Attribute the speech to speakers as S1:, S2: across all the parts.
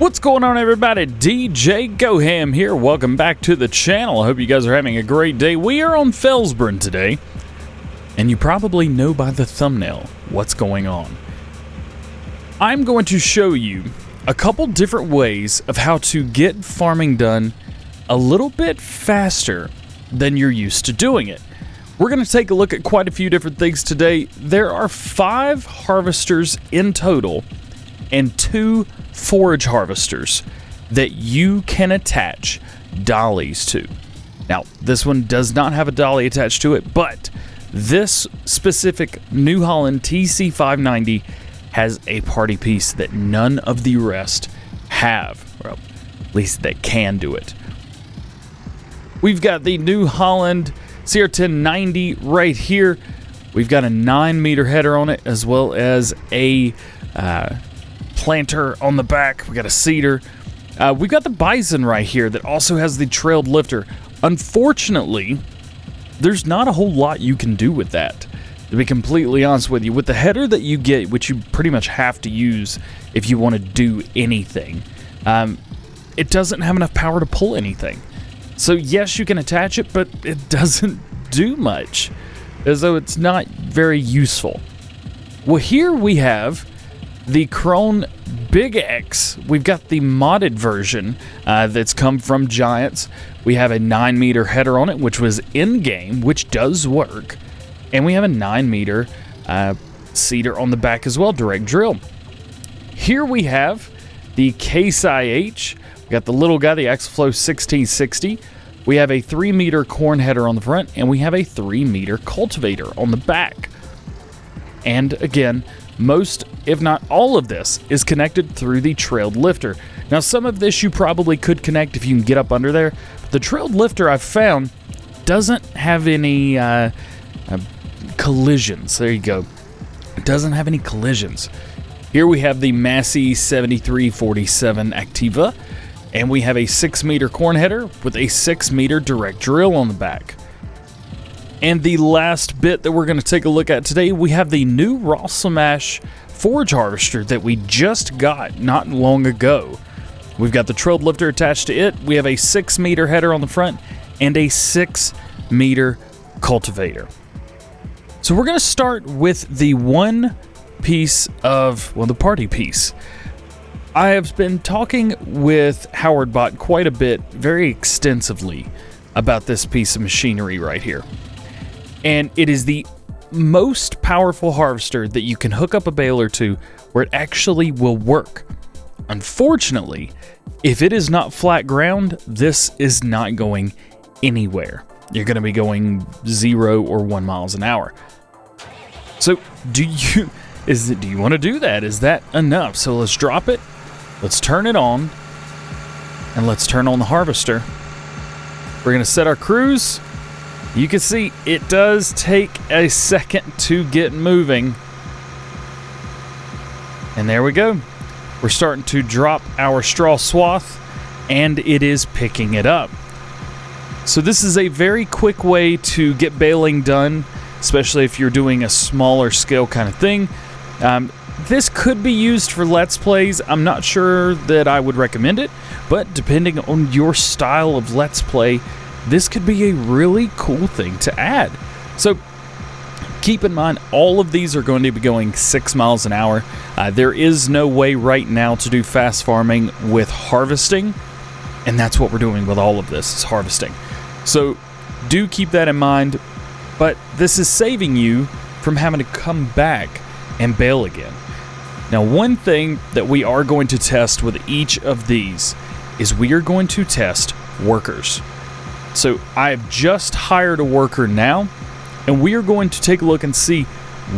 S1: What's going on, everybody? DJ GoHam here. Welcome back to the channel. I hope you guys are having a great day. We are on Felsbrunn today, and you probably know by the thumbnail what's going on. I'm going to show you a couple different ways of how to get farming done a little bit faster than you're used to doing it. We're going to take a look at quite a few different things today. There are 5 harvesters in total and 2 forage harvesters that you can attach dollies to. Now, this one does not have a dolly attached to it, but this specific New Holland TC590 has a party piece that none of the rest have. Well, at least they can do it. We've got the New Holland CR1090 right here. We've got a 9-meter header on it, as well as a planter on the back. We got a cedar. We've got the Bison right here that also has the trailed lifter. Unfortunately, there's not a whole lot you can do with that, to be completely honest with you. With the header that you get, which you pretty much have to use if you want to do anything, it doesn't have enough power to pull anything. So yes, you can attach it, but it doesn't do much, as though it's not very useful. Well, here we have the Krone Big X. We've got the modded version that's come from Giants. We have a 9-meter header on it, which was in-game, which does work. And we have a 9-meter cedar on the back as well, direct drill. Here we have the Case IH. We got the little guy, the Axflow 1660. We have a 3-meter corn header on the front, and we have a 3-meter cultivator on the back. And again, most, if not all of this, is connected through the trailed lifter. Now, some of this you probably could connect if you can get up under there. But the trailed lifter, I've found, doesn't have any collisions. There you go. It doesn't have any collisions. Here we have the Massey 7347 Activa, and we have a 6-meter corn header with a 6-meter direct drill on the back. And the last bit that we're going to take a look at today, we have the new Rosslyn Mash forage harvester that we just got not long ago. We've got the trailed lifter attached to it. We have a 6-meter header on the front and a 6-meter cultivator. So we're going to start with the one piece of, well, the party piece. I have been talking with Howard Bot quite a bit, very extensively, about this piece of machinery right here. And it is the most powerful harvester that you can hook up a baler to where it actually will work. Unfortunately, if it is not flat ground, this is not going anywhere. You're going to be going 0 or 1 miles an hour. So do you want to do that? Is that enough? So let's drop it. Let's turn it on. And let's turn on the harvester. We're going to set our cruise. You can see it does take a second to get moving. And there we go. We're starting to drop our straw swath, and it is picking it up. So this is a very quick way to get baling done, especially if you're doing a smaller scale kind of thing. This could be used for Let's Plays. I'm not sure that I would recommend it, but depending on your style of Let's Play, this could be a really cool thing to add. So keep in mind, all of these are going to be going 6 miles an hour. There is no way right now to do fast farming with harvesting, and that's what we're doing with all of this, is harvesting. So do keep that in mind, but this is saving you from having to come back and bale again. Now, one thing that we are going to test with each of these is we are going to test workers. So I've just hired a worker now, and we are going to take a look and see,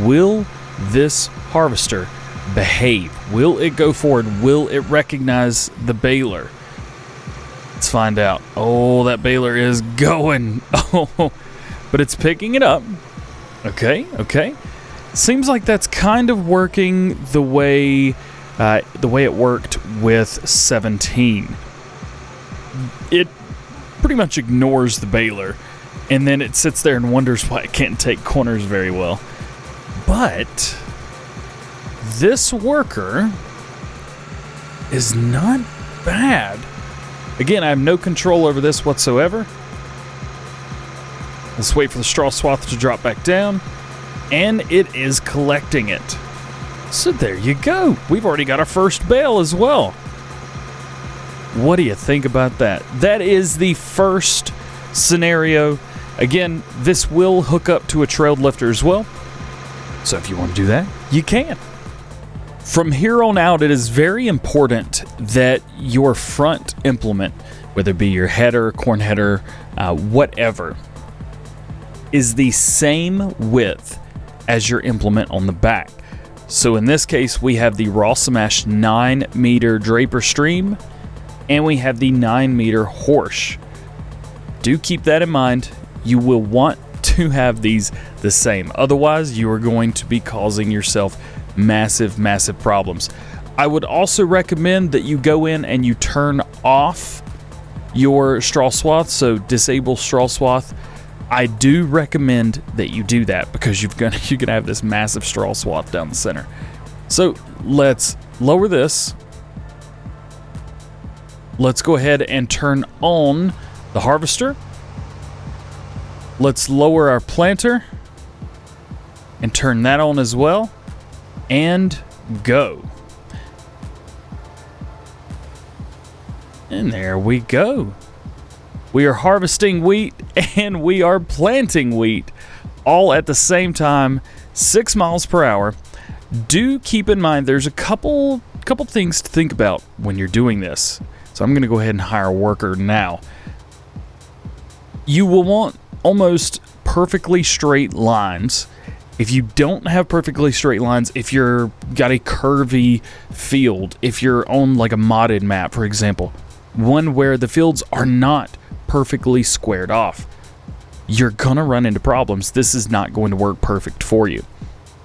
S1: will this harvester behave? Will it go forward? Will it recognize the baler? Let's find out. Oh, that baler is going. Oh, but it's picking it up. Okay. Seems like that's kind of working the way it worked with 17. It pretty much ignores the baler, and then it sits there and wonders why it can't take corners very well. But this worker is not bad. Again, I have no control over this whatsoever. Let's wait for the straw swath to drop back down. And it is collecting it. So there you go. We've already got our first bale as well. What do you think about that? That is the first scenario. Again, this will hook up to a trailed lifter as well. So if you want to do that, you can. From here on out, it is very important that your front implement, whether it be your header, corn header, whatever, is the same width as your implement on the back. So in this case, we have the Rosslyn Mash 9-meter Draper Stream, and we have the 9-meter Horsch. Do keep that in mind. You will want to have these the same. Otherwise, you are going to be causing yourself massive problems. I would also recommend that you go in and you turn off your straw swath, so disable straw swath. I do recommend that you do that because you're gonna have this massive straw swath down the center. So let's lower this. Let's go ahead and turn on the harvester. Let's lower our planter and turn that on as well, and go. And there we go. We are harvesting wheat and we are planting wheat all at the same time, 6 miles per hour. Do keep in mind there's a couple things to think about when you're doing this. So I'm going to go ahead and hire a worker now. You will want almost perfectly straight lines. If you don't have perfectly straight lines, if you're got a curvy field, if you're on like a modded map, for example, one where the fields are not perfectly squared off, you're gonna run into problems. This is not going to work perfect for you.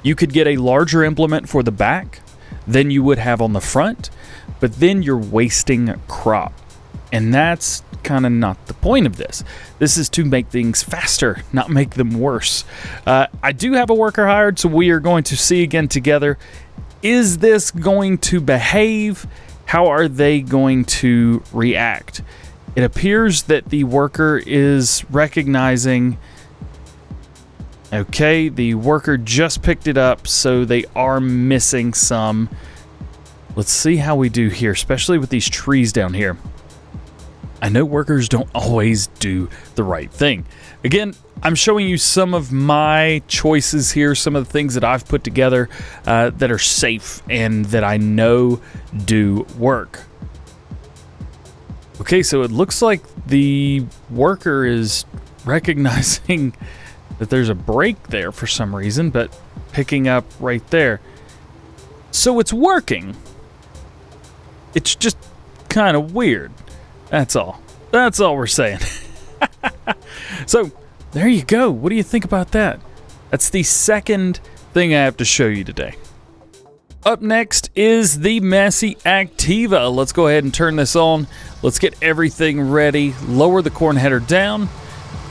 S1: You could get a larger implement for the back than you would have on the front, but then you're wasting crop, and that's kind of not the point of this. This is to make things faster, not make them worse. I do have a worker hired, so we are going to see again together. Is this going to behave? How are they going to react? It appears that the worker is recognizing. Okay, the worker just picked it up, so they are missing some. Let's see how we do here, especially with these trees down here. I know workers don't always do the right thing. Again, I'm showing you some of my choices here, some of the things that I've put together that are safe and that I know do work. Okay, so it looks like the worker is recognizing that there's a break there for some reason, but picking up right there. So it's working. It's just kind of weird. That's all. That's all we're saying. So there you go. What do you think about that? That's the second thing I have to show you today. Up next is the Massey Activa. Let's go ahead and turn this on. Let's get everything ready. Lower the corn header down,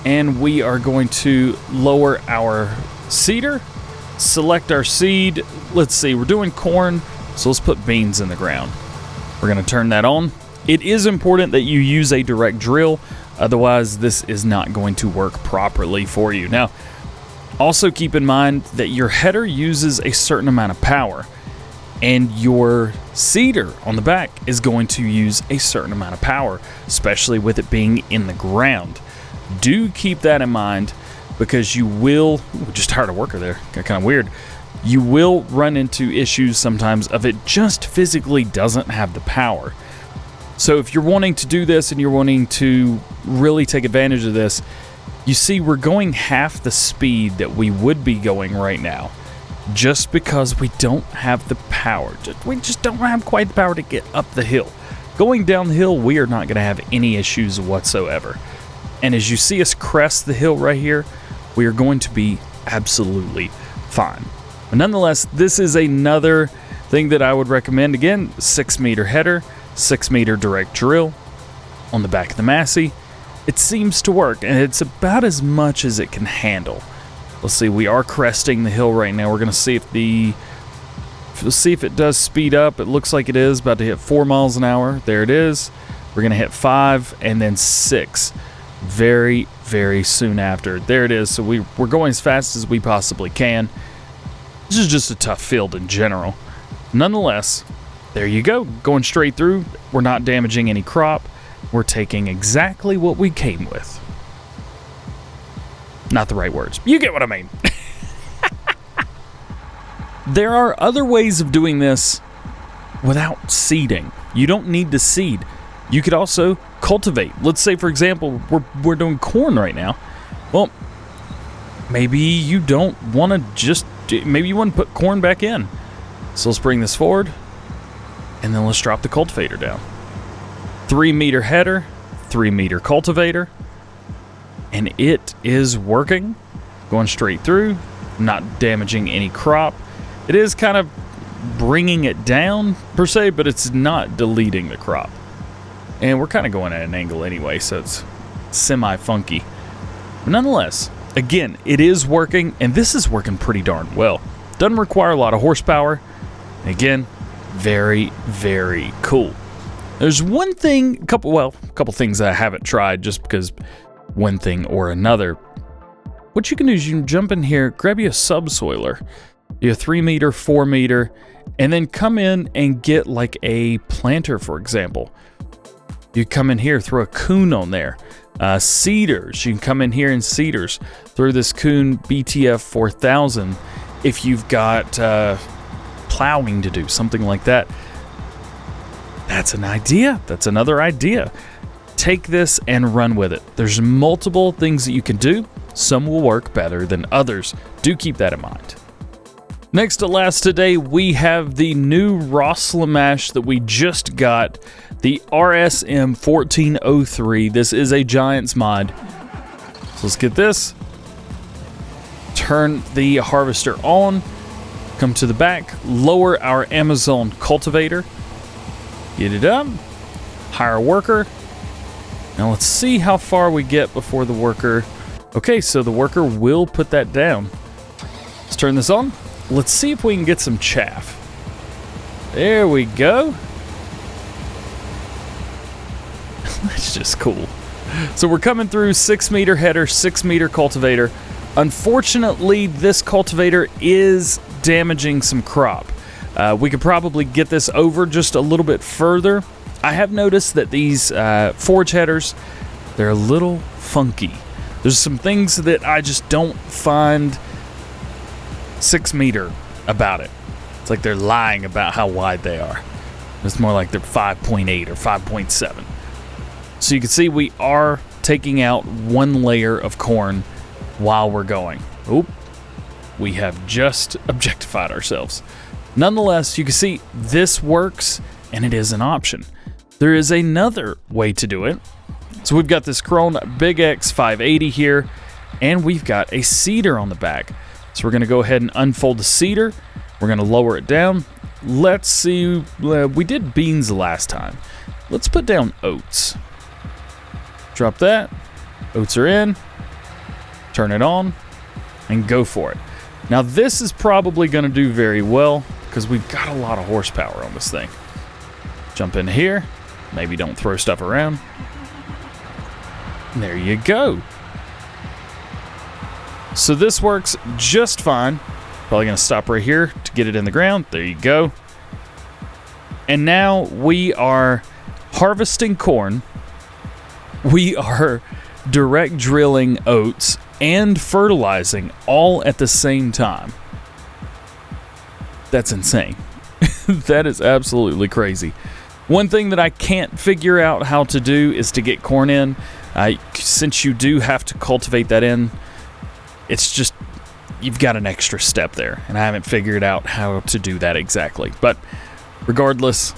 S1: and we are going to lower our seeder. Select our seed. Let's see, we're doing corn, so let's put beans in the ground. We're going to turn that on. It is important that you use a direct drill, otherwise this is not going to work properly for you. Now, also keep in mind that your header uses a certain amount of power, and your seeder on the back is going to use a certain amount of power, especially with it being in the ground. Do keep that in mind, because you will, we just hired a worker there, got kind of weird. You will run into issues sometimes of it just physically doesn't have the power. So if you're wanting to do this and you're wanting to really take advantage of this, you see we're going half the speed that we would be going right now, just because we don't have the power. We just don't have quite the power to get up the hill. Going down the hill, we are not going to have any issues whatsoever. And as you see us crest the hill right here, we are going to be absolutely fine. But nonetheless, this is another thing that I would recommend. Again, 6-meter header, 6-meter direct drill on the back of the Massey. It seems to work, and it's about as much as it can handle. Let's see, we are cresting the hill right now. We're going to see if the We'll see if it does speed up. It looks like it is about to hit 4 miles an hour. There it is. We're going to hit 5 and then 6 very, very soon after. There it is. So we're going as fast as we possibly can. This is just a tough field in general. Nonetheless, there you go. Going straight through. We're not damaging any crop. We're taking exactly what we came with. Not the right words. You get what I mean. There are other ways of doing this without seeding. You don't need to seed. You could also cultivate. Let's say, for example, we're doing corn right now. Well, maybe you don't want to maybe you want to put corn back in. So let's bring this forward, and then let's drop the cultivator down. 3 meter header, 3 meter cultivator, and it is working. Going straight through, not damaging any crop. It is kind of bringing it down, per se, but it's not deleting the crop. And we're kind of going at an angle anyway, so it's semi-funky. But nonetheless, again, it is working, and this is working pretty darn well. Doesn't require a lot of horsepower. Again, very, very cool. There's one thing, a couple things that I haven't tried just because one thing or another. What you can do is you can jump in here, grab you a subsoiler. You have 3 meter, 4 meter, and then come in and get like a planter, for example. You come in here, throw a coon on there. Seeders, you can come in here and seeders. Throw this coon BTF 4000 if you've got plowing to do, something like that. That's an idea. That's another idea. Take this and run with it. There's multiple things that you can do. Some will work better than others. Do keep that in mind. Next to last today, we have the new Rosslyn Mash that we just got, the RSM 1403. This is a Giants mod. So let's get this. Turn the harvester on. Come to the back. Lower our Amazon cultivator. Get it up. Hire a worker. Now let's see how far we get before the worker. Okay, so the worker will put that down. Let's turn this on. Let's see if we can get some chaff. There we go. That's just cool. So we're coming through 6 meter header, 6 meter cultivator. Unfortunately, this cultivator is damaging some crop. We could probably get this over just a little bit further. I have noticed that these forage headers, they're a little funky. There's some things that I just don't find 6 meter about it. It's like they're lying about how wide they are. It's more like they're 5.8 or 5.7. So you can see we are taking out one layer of corn while we're going. Oop. We have just objectified ourselves. Nonetheless, you can see this works, and it is an option. There is another way to do it. So we've got this Krone Big X 580 here, and we've got a seeder on the back. So we're going to go ahead and unfold the seeder. We're going to lower it down. Let's see. We did beans the last time. Let's put down oats. Drop that. Oats are in. Turn it on and go for it. Now this is probably going to do very well because we've got a lot of horsepower on this thing. Jump in here. Maybe don't throw stuff around. There you go. So this works just fine. Probably going to stop right here to get it in the ground. There you go. And now we are harvesting corn. We are direct drilling oats and fertilizing all at the same time. That's insane. That is absolutely crazy. One thing that I can't figure out how to do is to get corn in. Since you do have to cultivate that in, it's just, you've got an extra step there, and I haven't figured out how to do that exactly. But regardless,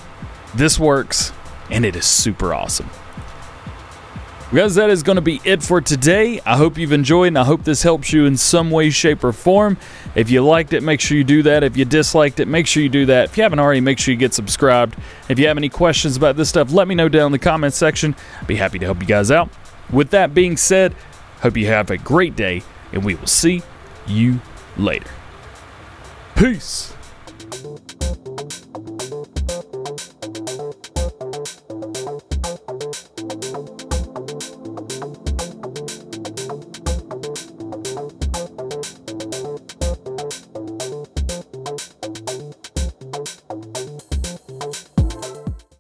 S1: this works, and it is super awesome. Guys, that is going to be it for today. I hope you've enjoyed, and I hope this helps you in some way, shape, or form. If you liked it, make sure you do that. If you disliked it, make sure you do that. If you haven't already, make sure you get subscribed. If you have any questions about this stuff, let me know down in the comments section. I'd be happy to help you guys out. With that being said, hope you have a great day, and we will see you later. Peace.